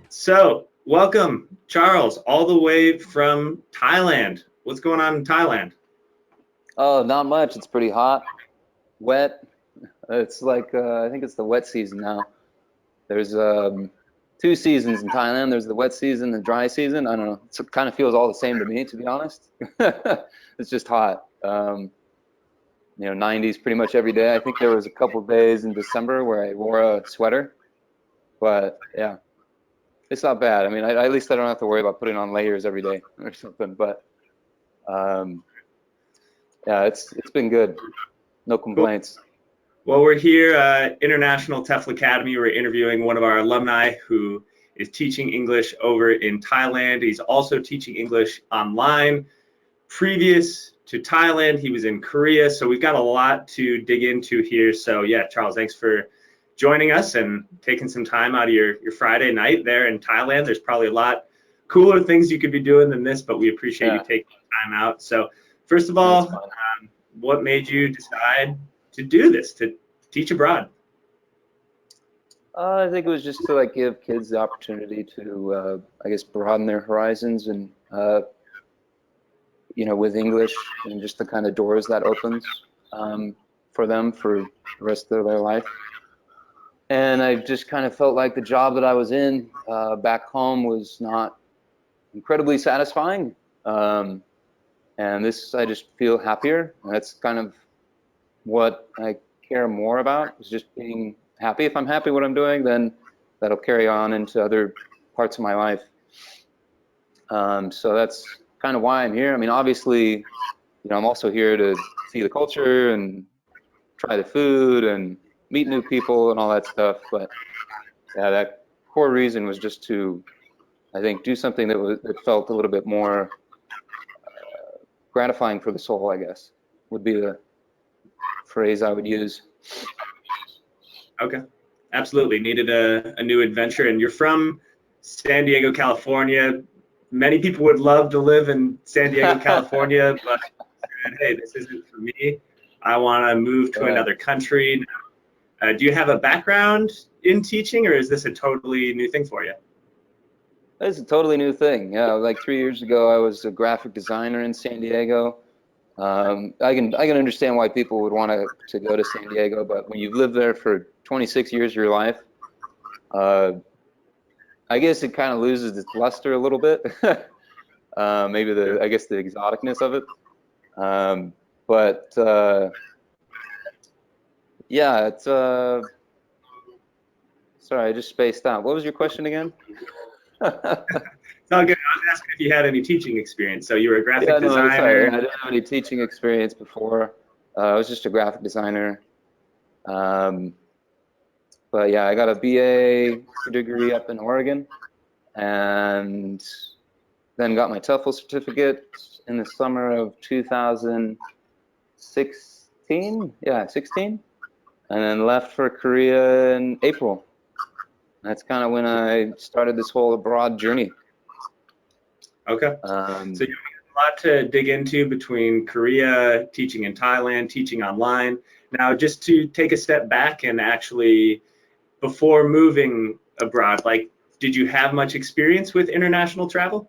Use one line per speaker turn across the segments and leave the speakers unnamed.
So welcome, Charles, all the way from Thailand. What's going on in Thailand?
Oh, not much. It's pretty hot, wet. It's like I think it's the wet season now. There's two seasons in Thailand. There's the wet season, the dry season. I don't know. It kind of feels all the same to me, to be honest. It's just hot. 90s pretty much every day. I think there was a couple of days in December where I wore a sweater, but yeah, it's not bad. I mean, at least I don't have to worry about putting on layers every day or something. But um, yeah, it's been good. No
Cool.
complaints.
Well, we're here, International TEFL Academy. We're interviewing one of our alumni who is teaching English over in Thailand. He's also teaching English online. Previous to Thailand, he was in Korea. So we've got a lot to dig into here. So yeah, Charles, thanks for joining us and taking some time out of your Friday night there in Thailand. There's probably a lot cooler things you could be doing than this, but we appreciate you taking time out. So first of all, what made you decide to do this, to teach abroad?
I think it was just to like give kids the opportunity to, I guess, broaden their horizons and, with English and just the kind of doors that opens for them for the rest of their life. And I just kind of felt like the job that I was in back home was not incredibly satisfying. And this, I just feel happier. That's kind of what I care more about, is just being happy. If I'm happy what I'm doing, then that'll carry on into other parts of my life. So that's kind of why I'm here. I mean, obviously, I'm also here to see the culture and try the food and meet new people and all that stuff. But yeah, that core reason was just to, I think, do something that felt a little bit more gratifying for the soul, I guess, would be the phrase I would use.
Okay, absolutely. Needed a new adventure. And you're from San Diego, California. Many people would love to live in San Diego, California, but hey, this isn't for me. I want to move to another country. Do you have a background in teaching, or is this a totally new thing for you?
It's a totally new thing. Yeah, like 3 years ago, I was a graphic designer in San Diego. I can understand why people would want to go to San Diego, but when you've lived there for 26 years of your life, I guess it kind of loses its luster a little bit. Maybe I guess the exoticness of it. But yeah, it's sorry, I just spaced out. What was your question again?
It's all good. I was asking if you had any teaching experience. So you were a graphic designer.
Sorry. I didn't have any teaching experience before. I was just a graphic designer. But yeah, I got a BA degree up in Oregon, and then got my TEFL certificate in the summer of 2016. Yeah, 16, and then left for Korea in April. That's kind of when I started this whole abroad journey.
Okay. So you have a lot to dig into between Korea, teaching in Thailand, teaching online. Now, just to take a step back and actually, before moving abroad, like, did you have much experience with international travel?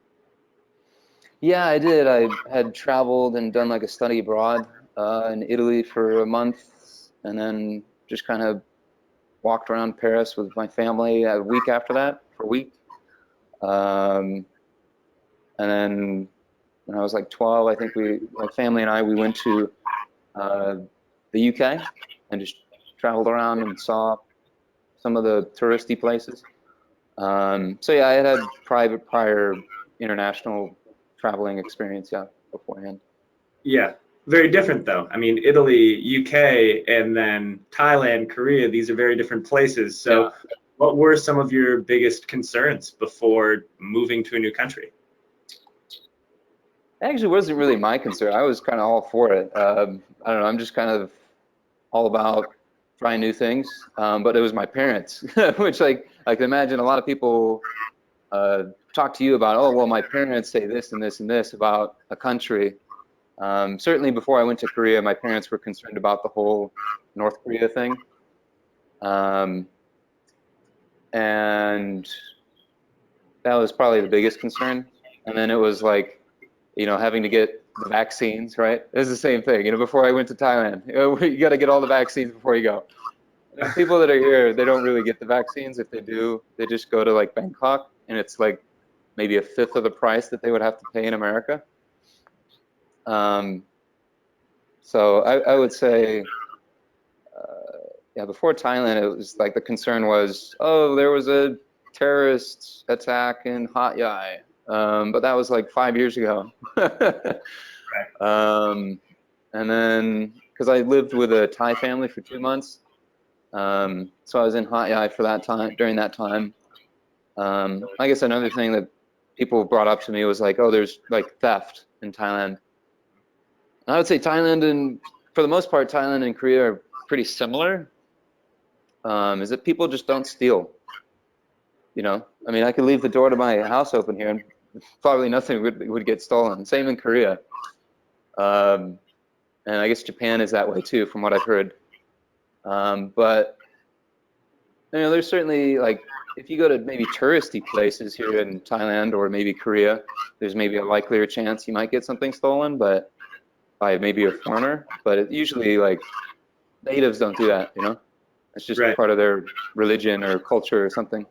Yeah, I did. I had traveled and done like a study abroad in Italy for a month, and then just kind of walked around Paris with my family a week after that, for a week. And then when I was like 12, I think my family and I, we went to the UK and just traveled around and saw some of the touristy places. So yeah, I had prior international traveling experience, yeah, beforehand.
Yeah, very different though. I mean, Italy, UK, and then Thailand, Korea, these are very different places. So what were some of your biggest concerns before moving to a new country?
Actually, wasn't really my concern. I was kind of all for it. I don't know. I'm just kind of all about trying new things. But it was my parents, which I can imagine a lot of people talk to you about, oh, well, my parents say this and this and this about a country. Certainly before I went to Korea, my parents were concerned about the whole North Korea thing. and that was probably the biggest concern. And then it was like, having to get the vaccines, right? It's the same thing. Before I went to Thailand, you got to get all the vaccines before you go. And people that are here, they don't really get the vaccines. If they do, they just go to like Bangkok, and it's like maybe a fifth of the price that they would have to pay in America. So I would say, yeah, before Thailand, it was like the concern was, oh, there was a terrorist attack in Hat Yai. But that was like 5 years ago.
Right.
And then, because I lived with a Thai family for 2 months, so I was in Hat Yai for that time, during that time. I guess another thing that people brought up to me was like, oh, there's like theft in Thailand. And I would say Thailand and, for the most part, Thailand and Korea are pretty similar. Is that people just don't steal. I mean, I could leave the door to my house open here and probably nothing would get stolen. Same in Korea. And I guess Japan is that way too, from what I've heard. But there's certainly, like, if you go to maybe touristy places here in Thailand or maybe Korea, there's maybe a likelier chance you might get something stolen, but by maybe a foreigner. But usually, like, natives don't do that. It's just
Right.
part of their religion or culture or something.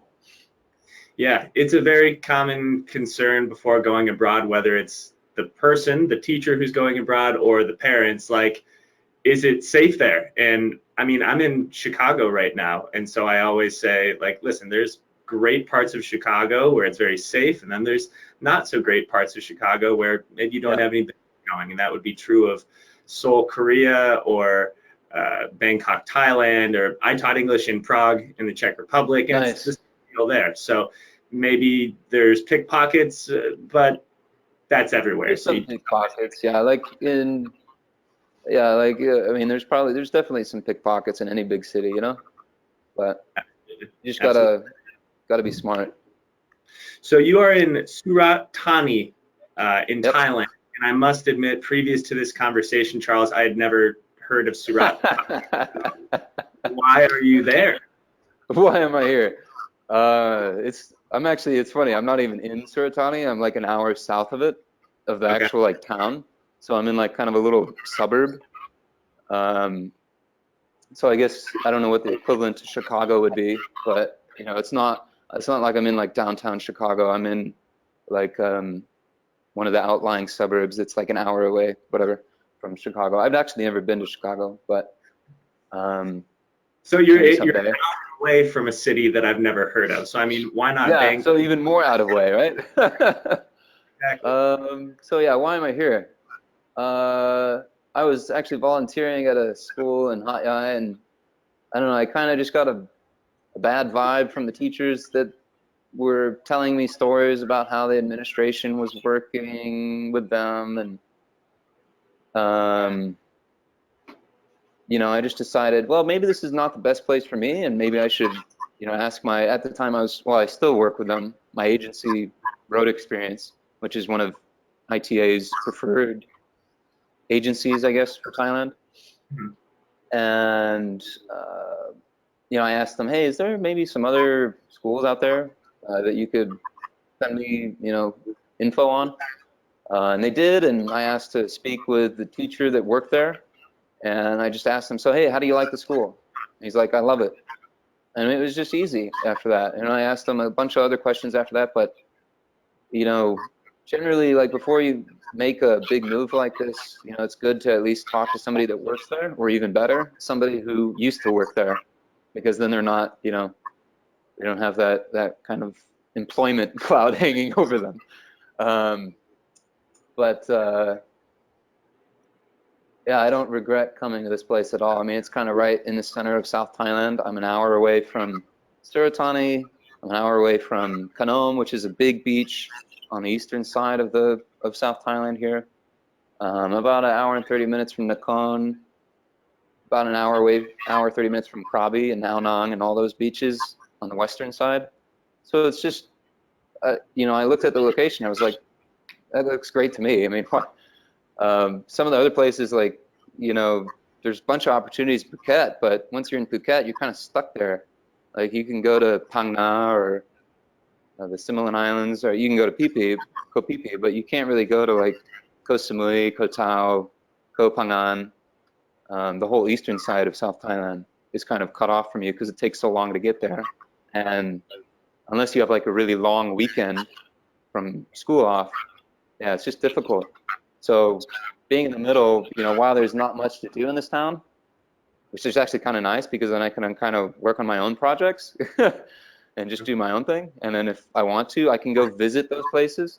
Yeah, it's a very common concern before going abroad, whether it's the person, the teacher who's going abroad, or the parents. Like, is it safe there? And I mean, I'm in Chicago right now, and so I always say, like, listen, there's great parts of Chicago where it's very safe, and then there's not so great parts of Chicago where maybe you don't have anything going, and that would be true of Seoul, Korea, or Bangkok, Thailand, or I taught English in Prague in the Czech Republic, and it's the same deal there. So maybe there's pickpockets, but that's everywhere.
There's some pickpockets, yeah. Like in, yeah, like I mean, there's definitely some pickpockets in any big city, But you just gotta be smart.
So you are in Surat Thani in Thailand, and I must admit, previous to this conversation, Charles, I had never heard of Surat Thani. Why are you there?
Why am I here? It's funny. I'm not even in Surat Thani. I'm like an hour south of it, of the actual like town. So I'm in like kind of a little suburb. So I guess I don't know what the equivalent to Chicago would be, but it's not like I'm in like downtown Chicago. I'm in like one of the outlying suburbs. It's like an hour away, whatever, from Chicago. I've actually never been to Chicago, but
so you're an hour away from a city that I've never heard of. So I mean, why not?
Yeah, so even more out of way, right?
Exactly.
So yeah, why am I here? I was actually volunteering at a school in Hat Yai, and I don't know, I kind of just got a bad vibe from the teachers that were telling me stories about how the administration was working with them, and I just decided, well, maybe this is not the best place for me, and maybe I should, ask at the time I still work with them, my agency, Road Experience, which is one of ITA's preferred agencies, I guess, for Thailand. Mm-hmm. And, I asked them, hey, is there maybe some other schools out there that you could send me, info on? And they did, and I asked to speak with the teacher that worked there. And I just asked him, so, hey, how do you like the school? And he's like, I love it. And it was just easy after that. And I asked him a bunch of other questions after that. But, generally, like, before you make a big move like this, it's good to at least talk to somebody that works there, or even better, somebody who used to work there. Because then they're not, they don't have that kind of employment cloud hanging over them. Yeah, I don't regret coming to this place at all. I mean, it's kind of right in the center of South Thailand. I'm an hour away from Surat Thani. I'm an hour away from Kanom, which is a big beach on the eastern side of South Thailand here. About an hour and 30 minutes from Nakhon. About an hour away, 30 minutes from Krabi and Ao Nang and all those beaches on the western side. So it's just, I looked at the location. I was like, that looks great to me. I mean, some of the other places, like, there's a bunch of opportunities in Phuket, but once you're in Phuket, you're kind of stuck there. Like you can go to Phang Nga or the Similan Islands, or you can go to Koh Phi Phi, but you can't really go to like Koh Samui, Koh Tao, Koh Phangan. The whole eastern side of South Thailand is kind of cut off from you because it takes so long to get there. And unless you have like a really long weekend from school off, yeah, it's just difficult. So being in the middle, you know, while there's not much to do in this town, which is actually kind of nice because then I can kind of work on my own projects and just do my own thing. And then if I want to, I can go visit those places.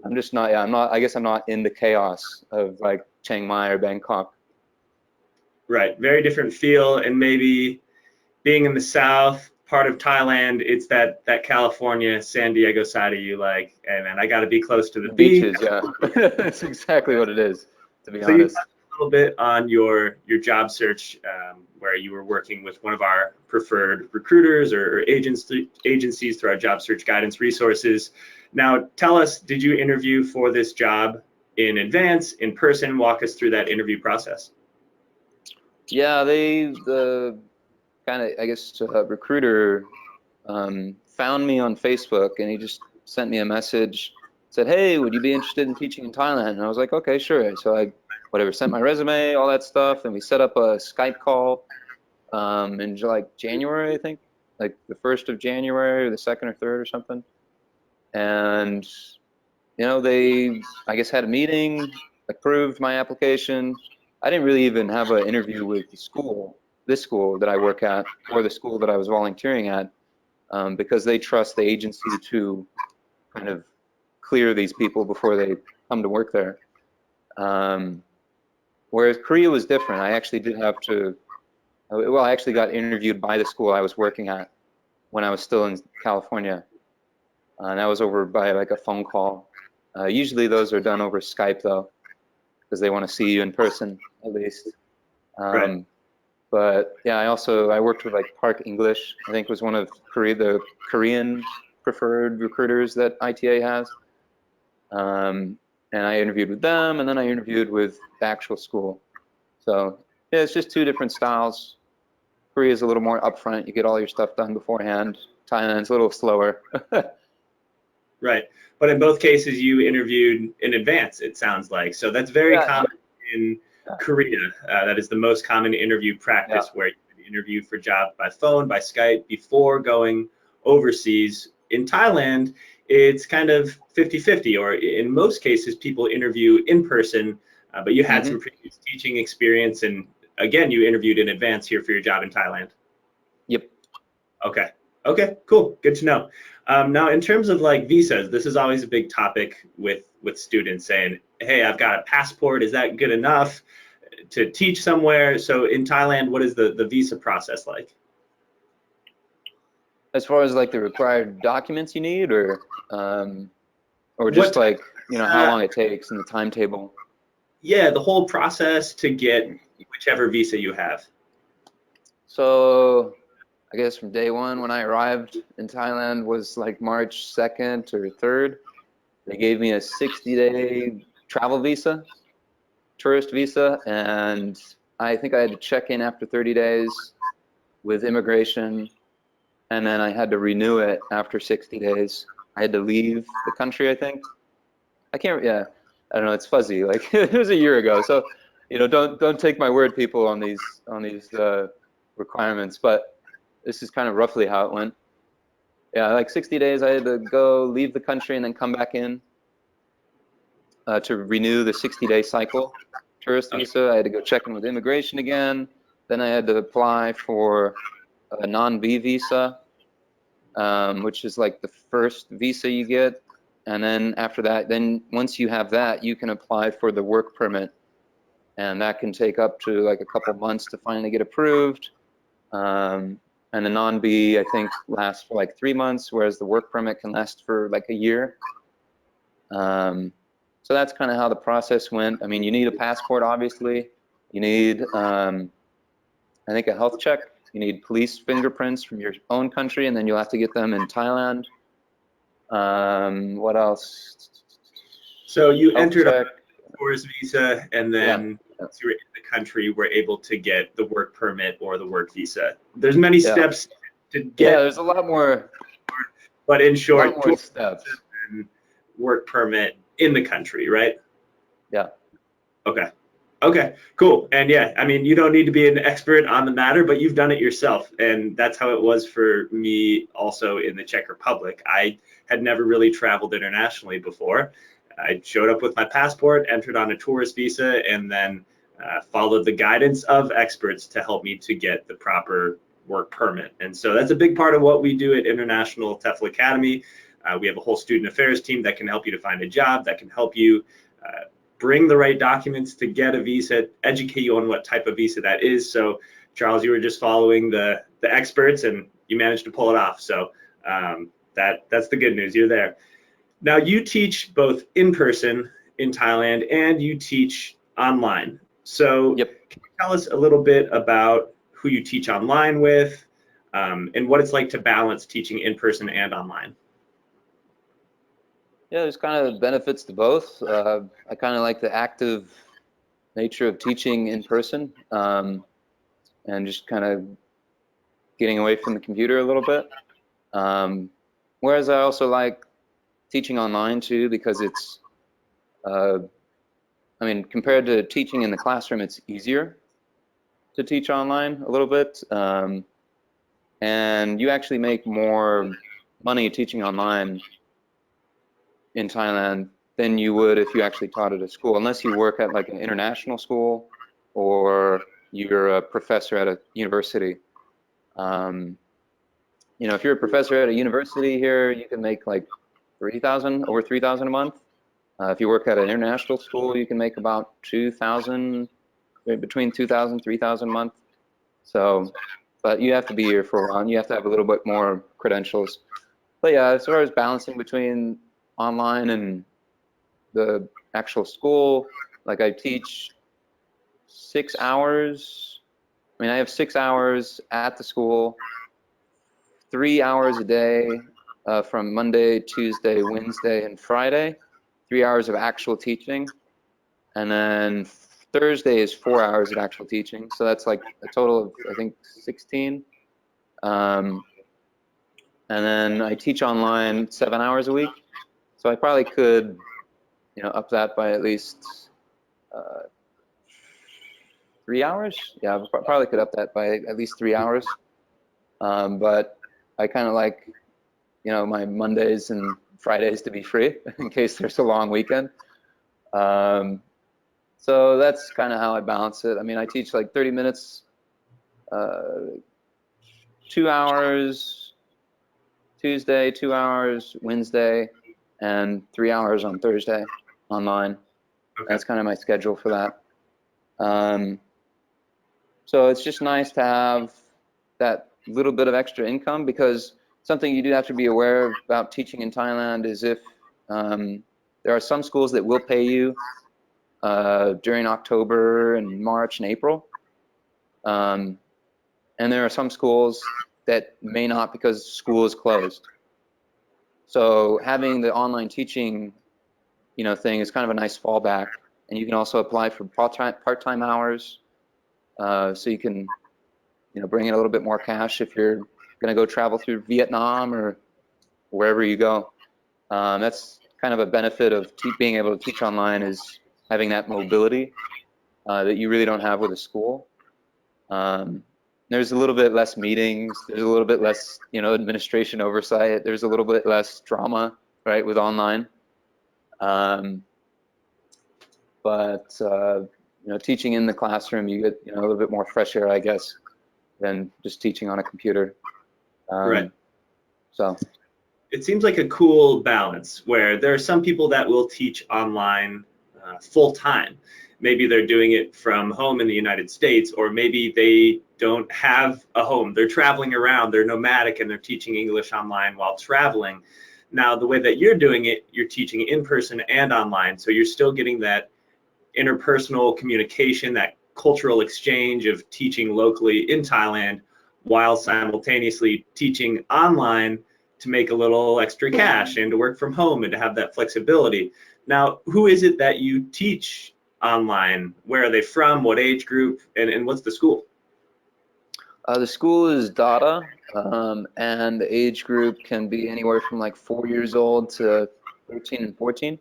I'm just not, yeah, I guess I'm not in the chaos of like Chiang Mai or Bangkok.
Right, very different feel, and maybe being in the south part of Thailand, it's that California, San Diego side of you, like, hey man, I got to be close to the beach.
Beaches, yeah. That's exactly what it is, to be
So you
honest.
talked a little bit on your job search, where you were working with one of our preferred recruiters or agencies through our job search guidance resources. Now, tell us, did you interview for this job in advance, in person? Walk us through that interview process.
Yeah, the kind of, I guess, recruiter found me on Facebook, and he just sent me a message, said, hey, would you be interested in teaching in Thailand? And I was like, okay, sure. So I, whatever, sent my resume, all that stuff, and we set up a Skype call in like January, I think, like the 1st of January or the 2nd or 3rd or something. And, you know, they, I guess, had a meeting, approved my application. I didn't really even have an interview with the school, this school that I work at, or the school that I was volunteering at, because they trust the agency to kind of clear these people before they come to work there. Whereas Korea was different. I actually did have to, well, I actually got interviewed by the school I was working at when I was still in California. And that was over by like a phone call. Usually those are done over Skype though, because they want to see you in person at least.
Right.
But yeah, I worked with like Park English, I think was one of the Korean preferred recruiters that ITA has. And I interviewed with them, and then I interviewed with the actual school. So yeah, it's just two different styles. Korea is a little more upfront. You get all your stuff done beforehand. Thailand's a little slower.
Right. But in both cases, you interviewed in advance, it sounds like. So that's very
Yeah,
common in Korea. That is the most common interview practice,
yeah.
where you can interview for jobs by phone, by Skype, before going overseas. In Thailand, it's kind of 50-50, or in most cases, people interview in person, but you had some previous teaching experience, and again, you interviewed in advance here for your job in Thailand.
Yep.
Okay. Okay, cool. Good to know. Now, in terms of like visas, this is always a big topic with students saying, hey, I've got a passport. Is that good enough to teach somewhere? So in Thailand, what is the visa process like?
As far as like the required documents you need, or just like, you know, how long it takes and the timetable?
Yeah, the whole process to get whichever visa you have.
So I guess from day one when I arrived in Thailand was like March 2nd or 3rd. They gave me a 60-day travel visa, tourist visa, and I think I had to check in after 30 days with immigration, and then I had to renew it after 60 days. I had to leave the country, I think. I can't, yeah, I don't know, it's fuzzy. Like it was a year ago. So, you know, don't take my word, people, on these requirements, but this is kind of roughly how it went. Yeah, like 60 days I had to go leave the country and then come back in to renew the 60-day cycle tourist visa. I had to go check in with immigration again. Then I had to apply for a non-B visa, which is like the first visa you get. And then after that, then once you have that, you can apply for the work permit. And that can take up to like a couple months to finally get approved. And the non-B, I think, lasts for like 3 months, whereas the work permit can last for like a year. So that's kind of how the process went. I mean, you need a passport, obviously. You need, I think, a health check. You need police fingerprints from your own country, and then you'll have to get them in Thailand. What else?
So you
Health
entered
check.
a tourist visa, and then once you were in the country, were able to get the work permit or the work visa. There's many steps to
Yeah,
get,
there's a lot more,
but in
a
short,
lot more steps.
and work permit in the country, right?
Yeah.
Okay. Okay, cool. And yeah, I mean, you don't need to be an expert on the matter, but you've done it yourself. And that's how it was for me also in the Czech Republic. I had never really traveled internationally before. I showed up with my passport, entered on a tourist visa, and then followed the guidance of experts to help me to get the proper work permit. And so that's a big part of what we do at International TEFL Academy. We have a whole student affairs team that can help you to find a job, that can help you bring the right documents to get a visa, educate you on what type of visa that is. So Charles, you were just following the experts and you managed to pull it off. So that's the good news, you're there. Now you teach both in person in Thailand and you teach online. So
Yep.
can you tell us a little bit about who you teach online with and what it's like to balance teaching in person and online?
Yeah, there's kind of benefits to both. I kind of like the active nature of teaching in person, and just kind of getting away from the computer a little bit. Whereas I also like teaching online too, because it's, I mean, compared to teaching in the classroom, it's easier to teach online a little bit. And you actually make more money teaching online in Thailand than you would if you actually taught at a school, unless you work at like an international school or you're a professor at a university. You know, if you're a professor at a university here, you can make like 3,000, over 3,000 a month. If you work at an international school, you can make about 2,000, between 2,000, 3,000 a month. So, but you have to be here for a while. You have to have a little bit more credentials. But yeah, as far as balancing between online and the actual school, like I teach 6 hours. I mean, I have 6 hours at the school, 3 hours a day from Monday, Tuesday, Wednesday, and Friday, 3 hours of actual teaching. And then Thursday is 4 hours of actual teaching. So that's like a total of, I think, 16. And then I teach online 7 hours a week. So I probably could, you know, up that by at least 3 hours. Yeah, I probably could up that by at least 3 hours. But I kind of like, you know, my Mondays and Fridays to be free in case there's a long weekend. So that's kind of how I balance it. I mean, I teach like 30 minutes, 2 hours Tuesday, 2 hours Wednesday, and 3 hours on Thursday online.
Okay.
That's kind of my schedule for that. So it's just nice to have that little bit of extra income, because something you do have to be aware of about teaching in Thailand is if there are some schools that will pay you during October and March and April. And there are some schools that may not, because school is closed. So having the online teaching, you know, thing is kind of a nice fallback. And you can also apply for part-time hours, so you can, you know, bring in a little bit more cash if you're going to go travel through Vietnam or wherever you go. That's kind of a benefit of being able to teach online, is having that mobility that you really don't have with a school. There's a little bit less meetings. There's a little bit less, you know, administration oversight. There's a little bit less drama, right, with online. But you know, teaching in the classroom, you get, you know, a little bit more fresh air, I guess, than just teaching on a computer.
Right.
So
It seems like a cool balance where there are some people that will teach online full time. Maybe they're doing it from home in the United States, or maybe they don't have a home. They're traveling around, they're nomadic, and they're teaching English online while traveling. Now, the way that you're doing it, you're teaching in person and online. So you're still getting that interpersonal communication, that cultural exchange of teaching locally in Thailand while simultaneously teaching online to make a little extra cash and to work from home and to have that flexibility. Now, who is it that you teach online? Where are they from? What age group? And what's the school?
The school is Dada, and the age group can be anywhere from like 4 years old to 13 and 14,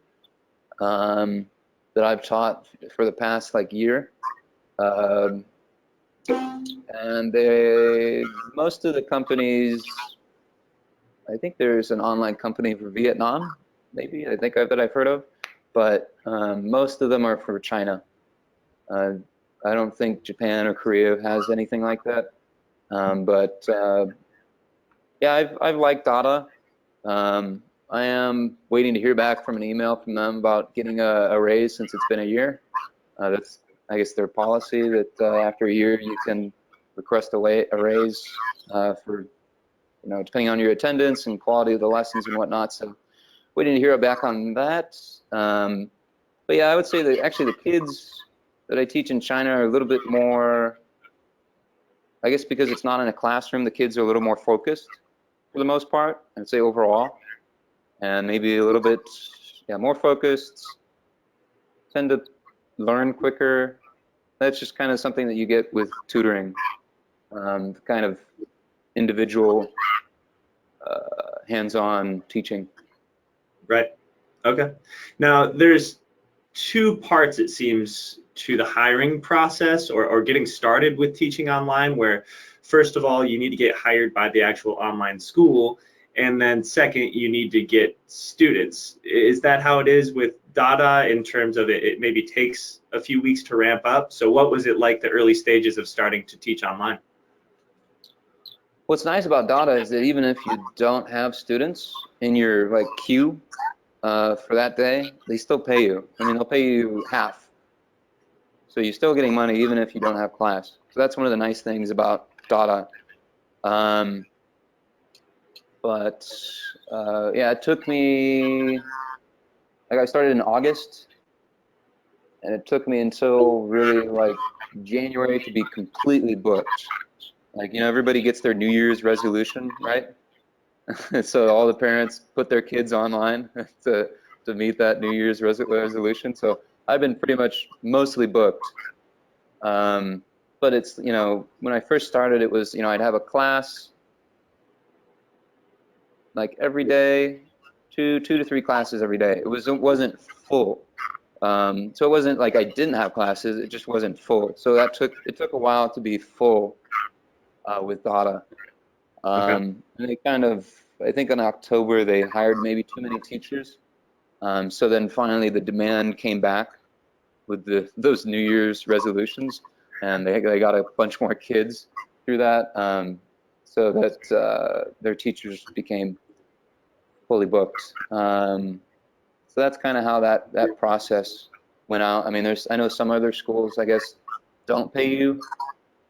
that I've taught for the past like year. Um, and most of the companies, I think there's an online company for Vietnam, maybe, that I've heard of, but most of them are for China. I don't think Japan or Korea has anything like that. But yeah, I've liked Dada. I am waiting to hear back from an email from them about getting a raise since it's been a year. That's, I guess, their policy that after a year you can request a raise for, depending on your attendance and quality of the lessons and whatnot. So waiting to hear back on that. But yeah, I would say that actually the kids that I teach in China are a little bit more, I guess because it's not in a classroom, the kids are a little more focused for the most part, I'd say overall, and maybe a little bit, yeah, more focused, tend to learn quicker. That's just kind of something that you get with tutoring, kind of individual, hands-on teaching.
Right. Okay. Now, there's two parts, it seems, to the hiring process or getting started with teaching online, where first of all, you need to get hired by the actual online school. And then second, you need to get students. Is that how it is with Dada in terms of it maybe takes a few weeks to ramp up? So what was it like the early stages of starting to teach online?
What's nice about Dada is that even if you don't have students in your like queue for that day, they still pay you. I mean, they'll pay you half. So you're still getting money even if you don't have class. So that's one of the nice things about Dada. But yeah, it took me, like I started in August, and it took me until really like January to be completely booked. Like, everybody gets their New Year's resolution, right? So all the parents put their kids online to meet that New Year's resolution. So I've been pretty much mostly booked. But it's, when I first started, it was, I'd have a class like every day, two to three classes every day. It wasn't full. So it wasn't like I didn't have classes, it just wasn't full. So it took a while to be full with Dada.
Okay.
And they kind of, I think in October they hired maybe too many teachers. So then finally the demand came back with those New Year's resolutions, and they got a bunch more kids through that, so that their teachers became fully booked. So that's kind of how that process went out. I mean, I know some other schools, I guess, don't pay you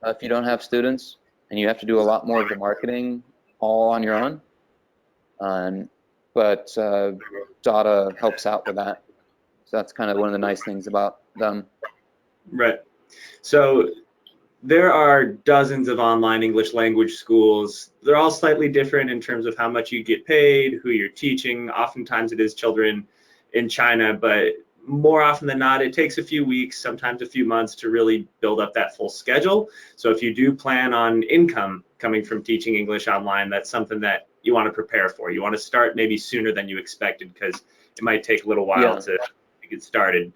if you don't have students, and you have to do a lot more of the marketing all on your own. But Dada helps out with that. So that's kind of one of the nice things about them.
Right. So there are dozens of online English language schools. They're all slightly different in terms of how much you get paid, who you're teaching. Oftentimes it is children in China, but more often than not, it takes a few weeks, sometimes a few months to really build up that full schedule. So if you do plan on income coming from teaching English online, that's something that you want to prepare for. You want to start maybe sooner than you expected because it might take a little while to get started.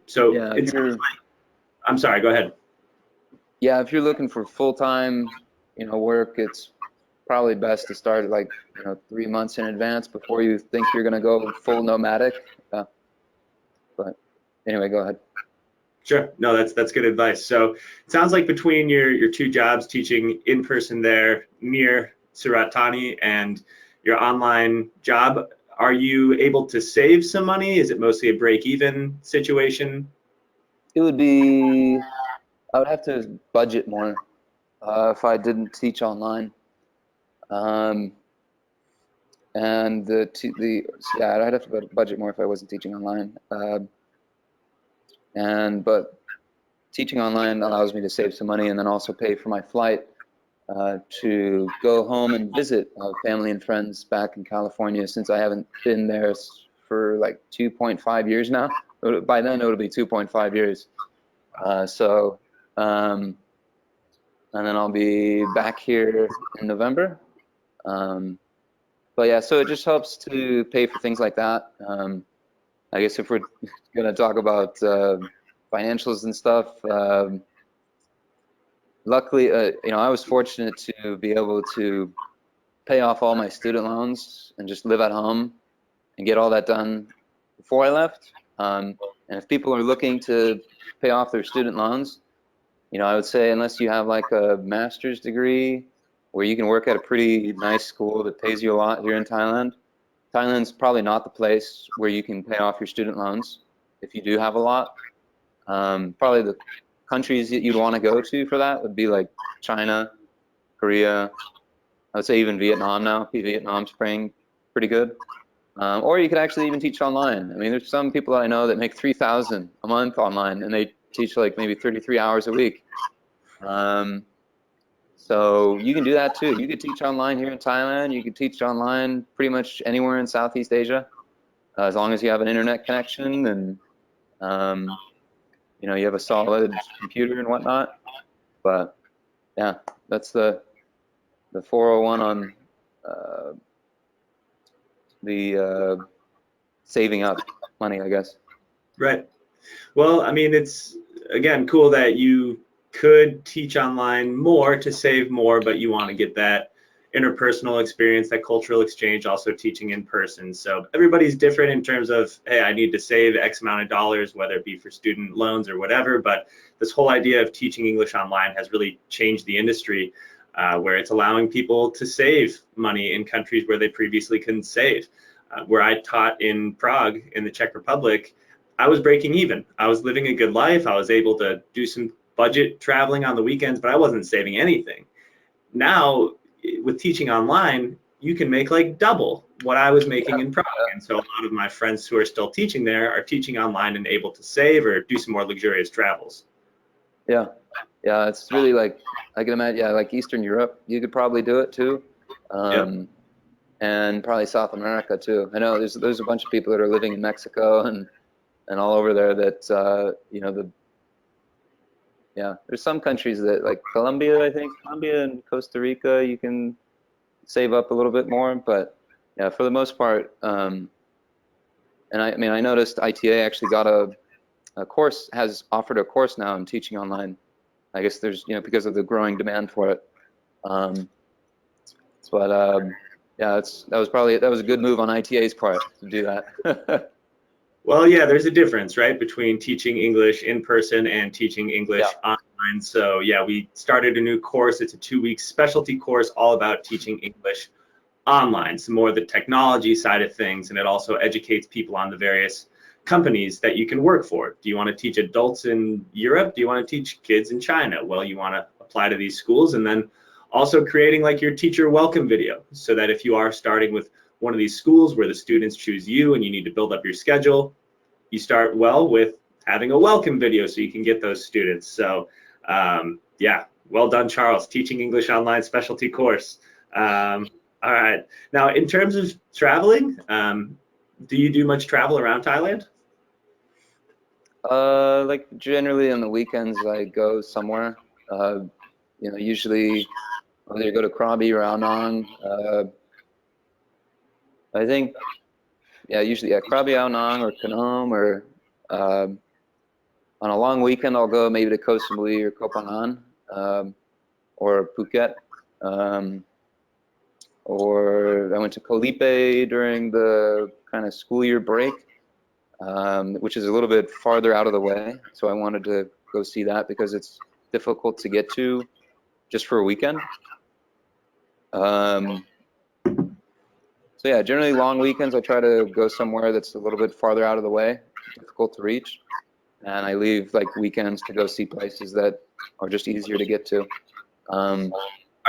So
yeah,
I'm sorry, go ahead.
Yeah, if you're looking for full-time, work, it's probably best to start like 3 months in advance before you think you're gonna go full nomadic. But anyway, go ahead.
Sure. No, that's good advice. So it sounds like between your two jobs, teaching in person there near Suran Thani and your online job, are you able to save some money? Is it mostly a break-even situation?
It would be, I would have to budget more if I didn't teach online. And yeah, I'd have to budget more if I wasn't teaching online. But teaching online allows me to save some money and then also pay for my flight to go home and visit family and friends back in California, since I haven't been there for like 2.5 years now. By then it'll be 2.5 years. So and then I'll be back here in November. But yeah, so it just helps to pay for things like that. I guess if we're going to talk about financials and stuff, luckily, I was fortunate to be able to pay off all my student loans and just live at home and get all that done before I left. And if people are looking to pay off their student loans, I would say unless you have like a master's degree where you can work at a pretty nice school that pays you a lot here in Thailand, Thailand's probably not the place where you can pay off your student loans if you do have a lot. Probably the countries that you'd want to go to for that would be like China, Korea, I would say even Vietnam now. Vietnam's paying pretty good. Or you could actually even teach online. I mean, there's some people I know that make 3,000 a month online, and they teach like maybe 33 hours a week. So you can do that too. You could teach online here in Thailand. You could teach online pretty much anywhere in Southeast Asia, as long as you have an internet connection and you have a solid computer and whatnot. But yeah, that's the 401 on the saving up money, I guess.
Right. Well, I mean, it's again cool that you could teach online more to save more, but you want to get that interpersonal experience, that cultural exchange, also teaching in person. So everybody's different in terms of, hey, I need to save X amount of dollars, whether it be for student loans or whatever. But this whole idea of teaching English online has really changed the industry, where it's allowing people to save money in countries where they previously couldn't save. Where I taught in Prague in the Czech Republic, I was breaking even. I was living a good life. I was able to do some budget traveling on the weekends, but I wasn't saving anything. Now, with teaching online, you can make like double what I was making in Prague. And so a lot of my friends who are still teaching there are teaching online and able to save or do some more luxurious travels.
Yeah, it's really like, I can imagine, like Eastern Europe, you could probably do it too. And probably South America too. I know there's a bunch of people that are living in Mexico and all over there that there's some countries that, like Colombia, I think Colombia and Costa Rica, you can save up a little bit more, but yeah, for the most part, and I mean, I noticed ITA actually got a course, has offered a course now in teaching online. I guess there's, because of the growing demand for it. Yeah, that was a good move on ITA's part to do that.
Well, yeah, there's a difference, right, between teaching English in person and teaching English online. So yeah, we started a new course. It's a 2-week specialty course all about teaching English online, some more of the technology side of things, and it also educates people on the various companies that you can work for. Do you want to teach adults in Europe? Do you want to teach kids in China? Well, you want to apply to these schools, and then also creating like your teacher welcome video, so that if you are starting with one of these schools where the students choose you and you need to build up your schedule, you start well with having a welcome video so you can get those students. So yeah, well done, Charles, teaching English online specialty course. All right, now in terms of traveling, do you do much travel around Thailand?
Like generally on the weekends I go somewhere, usually either go to Krabi or Ao Nang. I think, usually Krabi, Ao Nang, or Kanom, or on a long weekend I'll go maybe to Koh Samui or Koh Phangan, or Phuket, or I went to Koh Lipe during the kind of school year break, which is a little bit farther out of the way, so I wanted to go see that because it's difficult to get to just for a weekend. So yeah, generally long weekends I try to go somewhere that's a little bit farther out of the way, difficult to reach, and I leave like weekends to go see places that are just easier to get to.
Are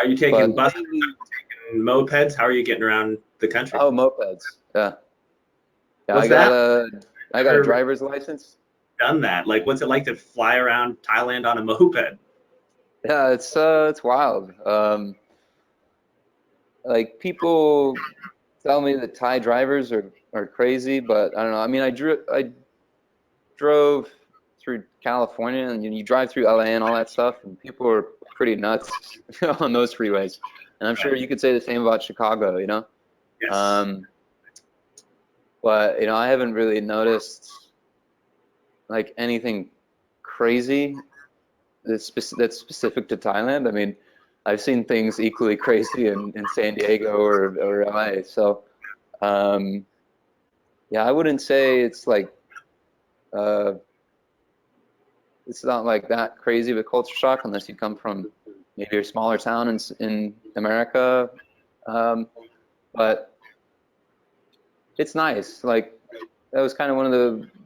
you taking buses? Are you taking mopeds? How are you getting around the country?
Oh, mopeds. Yeah.
What's
I got a driver's license.
Done that. Like, what's it like to fly around Thailand on a moped?
Yeah, it's wild. Like people tell me that Thai drivers are crazy, but I don't know. I mean, I drove through California, and you drive through LA and all that stuff, and people are pretty nuts on those freeways. And I'm sure you could say the same about Chicago, you know?
Yes.
But, you know, I haven't really noticed like anything crazy that's specific to Thailand. I mean, I've seen things equally crazy in San Diego or LA. So, yeah, I wouldn't say it's like, it's not like that crazy of a culture shock unless you come from maybe a smaller town in America. But it's nice. Like, that was kind of one of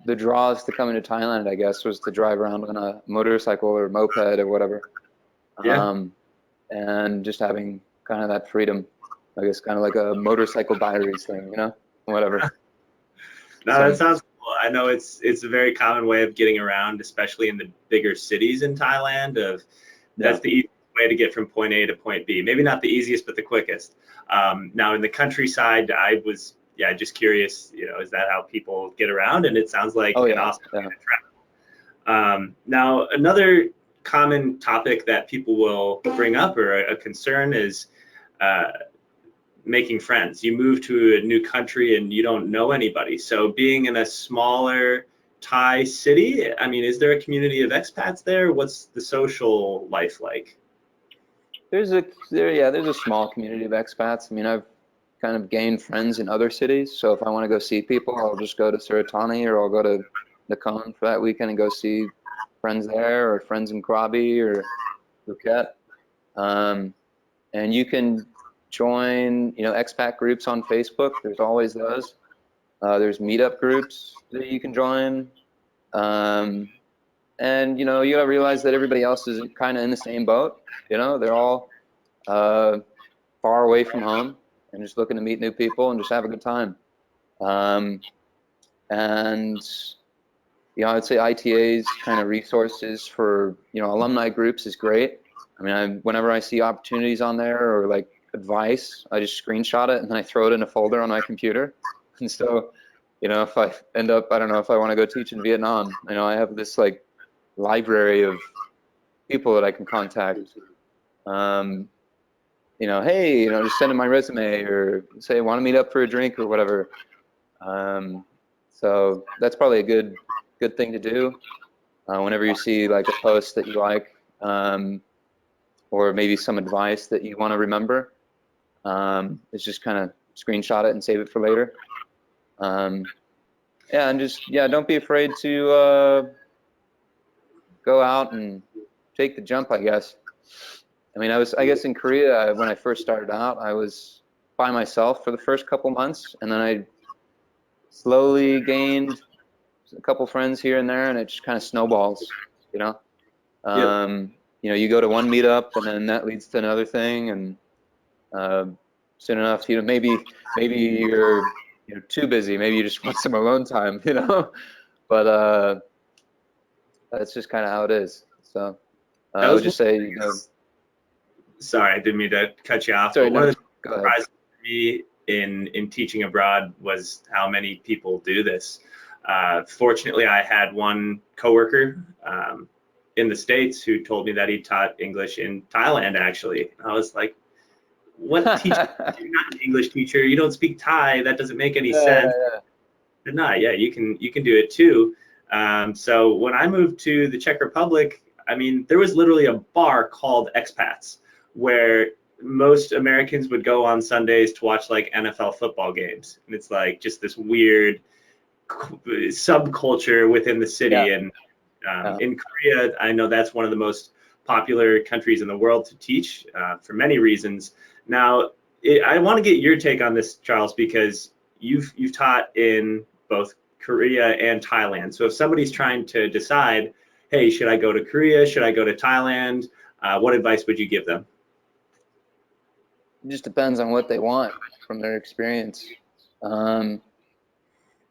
the draws to coming to Thailand, I guess, was to drive around on a motorcycle or moped or whatever.
Yeah.
And just having kind of that freedom, I guess, kind of like a motorcycle diaries thing, you know, whatever.
No,
So,
that sounds cool. I know it's a very common way of getting around, especially in the bigger cities in Thailand.
yeah.
That's the easiest way to get from point A to point B. Maybe not the easiest, but the quickest. Now in the countryside, I was just curious. You know, is that how people get around? And it sounds like
Oh
an
yeah,
awesome way
yeah.
to travel. Now another common topic that people will bring up or a concern is uh, making friends. You move to a new country and you don't know anybody. So being in a smaller Thai city, I mean, is there a community of expats there? What's the social life like?
There's a small community of expats. I mean, I've kind of gained friends in other cities. So if I want to go see people, I'll just go to Suran Thani or I'll go to Nakhon for that weekend and go see friends there or friends in Krabi or Phuket. And you can join, you know, expat groups on Facebook. There's always those. There's meetup groups that you can join. And, you know, you gotta realize that everybody else is kind of in the same boat. You know, they're all far away from home and just looking to meet new people and just have a good time. And you know, I'd say ITA's kind of resources for, you know, alumni groups is great. I mean, whenever I see opportunities on there or like advice, I just screenshot it and then I throw it in a folder on my computer. And so, you know, if I end up, I don't know, if I want to go teach in Vietnam, you know, I have this like library of people that I can contact. You know, hey, you know, just send in my resume or say, want to meet up for a drink or whatever. So that's probably a good thing to do whenever you see like a post that you like, or maybe some advice that you want to remember. It's just kind of screenshot it and save it for later. Yeah, and just don't be afraid to go out and take the jump, I guess. I mean, I guess in Korea when I first started out, I was by myself for the first couple months, and then I slowly gained a couple friends here and there, and it just kind of snowballs, you know.
Yep.
You know, you go to one meetup, and then that leads to another thing, and soon enough, you know, maybe you're too busy, maybe you just want some alone time, you know. But that's just kind of how it is. So
That
I would
was
just say, you know,
sorry, I didn't mean to cut you off,
sorry,
but one
no,
of the
go ahead.
surprises for me in teaching abroad was how many people do this. Fortunately, I had one coworker in the States who told me that he taught English in Thailand, actually. I was like, what teacher? You're not an English teacher. You don't speak Thai. That doesn't make any sense.
Yeah.
But no, yeah, you can do it too. So when I moved to the Czech Republic, I mean, there was literally a bar called Expats where most Americans would go on Sundays to watch like NFL football games, and it's like just this weird subculture within the city. And in Korea, I know that's one of the most popular countries in the world to teach for many reasons. Now, I want to get your take on this, Charles, because you've taught in both Korea and Thailand. So if somebody's trying to decide, hey, should I go to Korea? Should I go to Thailand? What advice would you give them?
It just depends on what they want from their experience. So,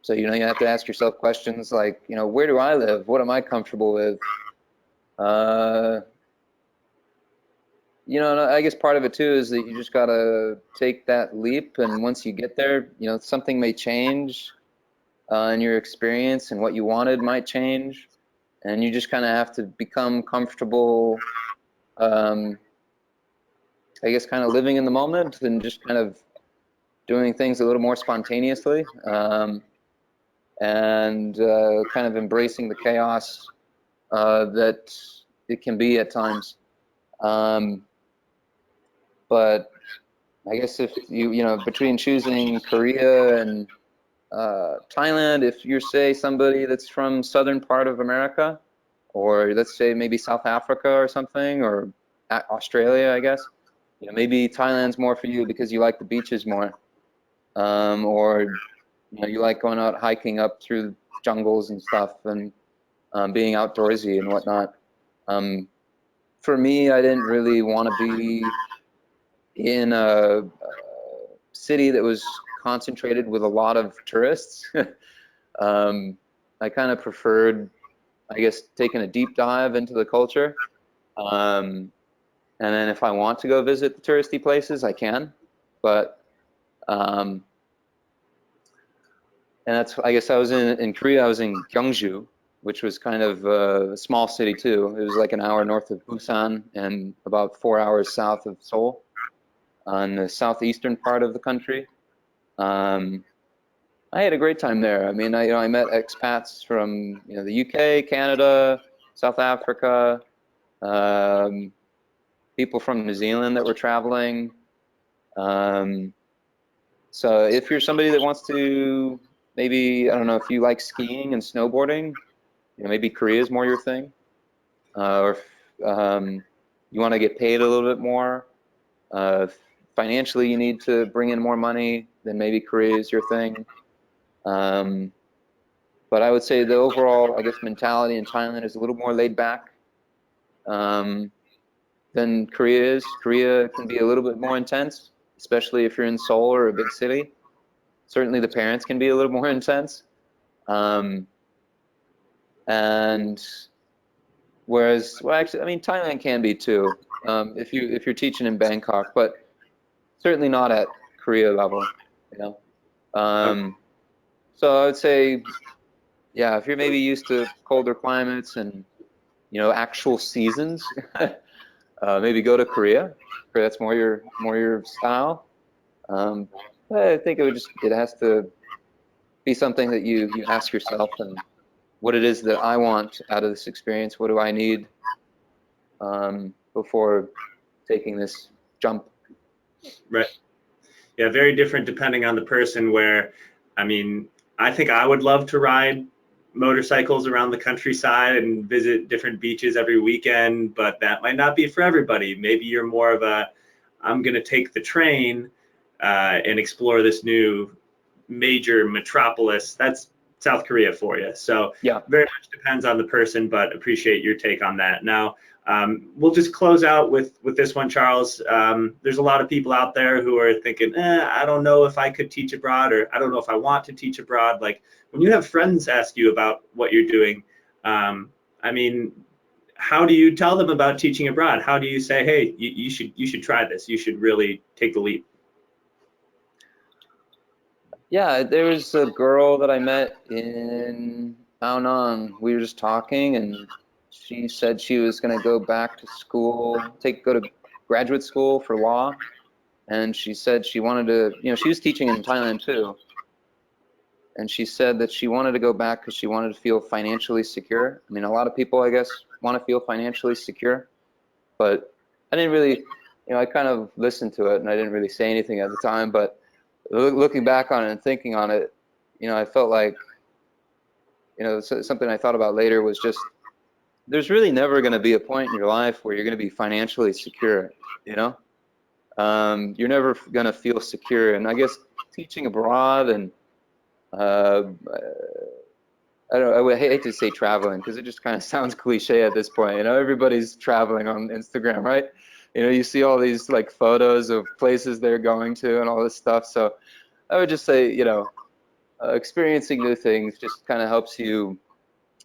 you know, you have to ask yourself questions like, you know, where do I live? What am I comfortable with? You know, and I guess part of it too is that you just gotta take that leap, and once you get there, you know, something may change in your experience, and what you wanted might change, and you just kind of have to become comfortable I guess kind of living in the moment and just kind of doing things a little more spontaneously, and kind of embracing the chaos that it can be at times. But I guess if you know, between choosing Korea and Thailand, if you're, say, somebody that's from southern part of America, or let's say maybe South Africa or something, or Australia, I guess, you know, maybe Thailand's more for you because you like the beaches more, or you know, you like going out hiking up through jungles and stuff, and being outdoorsy and whatnot. For me, I didn't really want to be in a city that was concentrated with a lot of tourists. I kind of preferred, I guess, taking a deep dive into the culture. And then if I want to go visit the touristy places, I can. But, and that's, I guess I was in Korea, I was in Gyeongju, which was kind of a small city too. It was like an hour north of Busan and about 4 hours south of Seoul, on the southeastern part of the country. I had a great time there. I mean, I met expats from, you know, the UK, Canada, South Africa, people from New Zealand that were traveling. So if you're somebody that wants to, maybe, I don't know, if you like skiing and snowboarding, you know, maybe Korea is more your thing. Or if you want to get paid a little bit more, financially you need to bring in more money, then maybe Korea is your thing. But I would say the overall, I guess, mentality in Thailand is a little more laid back than Korea is. Korea can be a little bit more intense, especially if you're in Seoul or a big city. Certainly the parents can be a little more intense. And whereas, well, actually, I mean, Thailand can be too, if you're teaching in Bangkok, but certainly not at Korea level, you know. So I would say, yeah, if you're maybe used to colder climates and, you know, actual seasons, maybe go to Korea. That's more your style. I think it has to be something that you ask yourself, and what it is that I want out of this experience. What do I need before taking this jump?
Right. Yeah, very different depending on the person. Where, I mean, I think I would love to ride motorcycles around the countryside and visit different beaches every weekend, but that might not be for everybody. Maybe you're more of a, I'm going to take the train and explore this new major metropolis. That's South Korea for you. So
Yeah.
very much depends on the person, but appreciate your take on that. Now, we'll just close out with this one, Charles. There's a lot of people out there who are thinking, I don't know if I could teach abroad, or I don't know if I want to teach abroad. Like, when you have friends ask you about what you're doing, I mean, how do you tell them about teaching abroad? How do you say, hey, you should try this. You should really take the leap?
Yeah, there was a girl that I met in Alumni. We were just talking, and she said she was going to go back to school, go to graduate school for law. And she said she wanted to, you know, she was teaching in Thailand too. And she said that she wanted to go back because she wanted to feel financially secure. I mean, a lot of people, I guess, want to feel financially secure, but I didn't really, you know, I kind of listened to it and I didn't really say anything at the time, but looking back on it and thinking on it, you know, I felt like, you know, something I thought about later was just, there's really never going to be a point in your life where you're going to be financially secure, you know? You're never going to feel secure. And I guess teaching abroad and, I would hate to say traveling because it just kind of sounds cliche at this point. You know, everybody's traveling on Instagram, right? You know, you see all these like photos of places they're going to and all this stuff. So I would just say, you know, experiencing new things just kind of helps you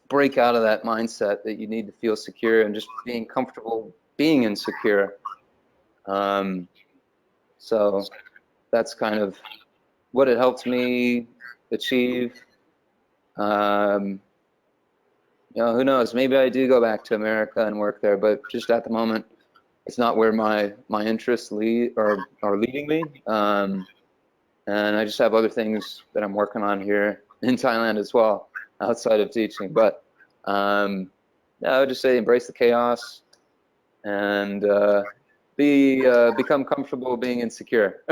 break out of that mindset that you need to feel secure and just being comfortable being insecure. So that's kind of what it helps me achieve. You know, who knows? Maybe I do go back to America and work there, but just at the moment, it's not where my interests lead or are leading me. And I just have other things that I'm working on here in Thailand as well, outside of teaching. But yeah, I would just say embrace the chaos and become comfortable being insecure.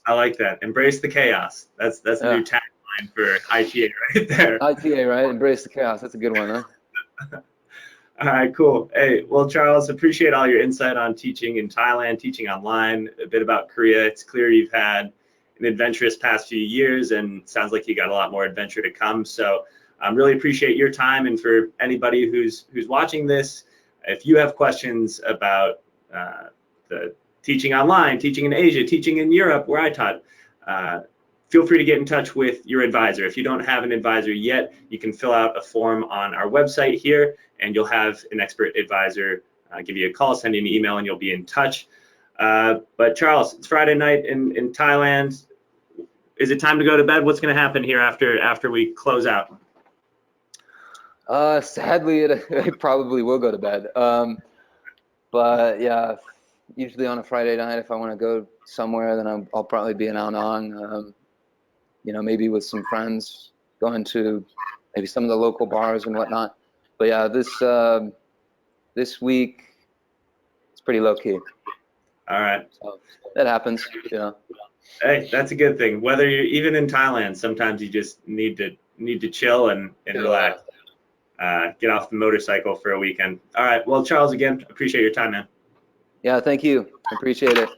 I like that. Embrace the chaos. That's a
Yeah.
new tagline for ITA right there.
ITA, right? Embrace the chaos. That's a good one, huh?
All right, cool. Hey, well, Charles, appreciate all your insight on teaching in Thailand, teaching online, a bit about Korea. It's clear you've had an adventurous past few years, and sounds like you got a lot more adventure to come. So really appreciate your time. And for anybody who's watching this, if you have questions about the teaching online, teaching in Asia, teaching in Europe, where I taught, feel free to get in touch with your advisor. If you don't have an advisor yet, you can fill out a form on our website here, and you'll have an expert advisor give you a call, send you an email, and you'll be in touch. But Charles, it's Friday night in Thailand. Is it time to go to bed? What's going to happen here after we close out?
Sadly, it probably will go to bed. But yeah, usually on a Friday night, if I want to go somewhere, then I'll probably be in Alumni. You know, maybe with some friends, going to maybe some of the local bars and whatnot. But yeah, this week it's pretty low key.
All right.
So that happens, you know.
Hey, that's a good thing. Whether you're even in Thailand, sometimes you just need to chill and relax. Get off the motorcycle for a weekend. All right. Well, Charles, again, appreciate your time, man.
Yeah, thank you. Appreciate it.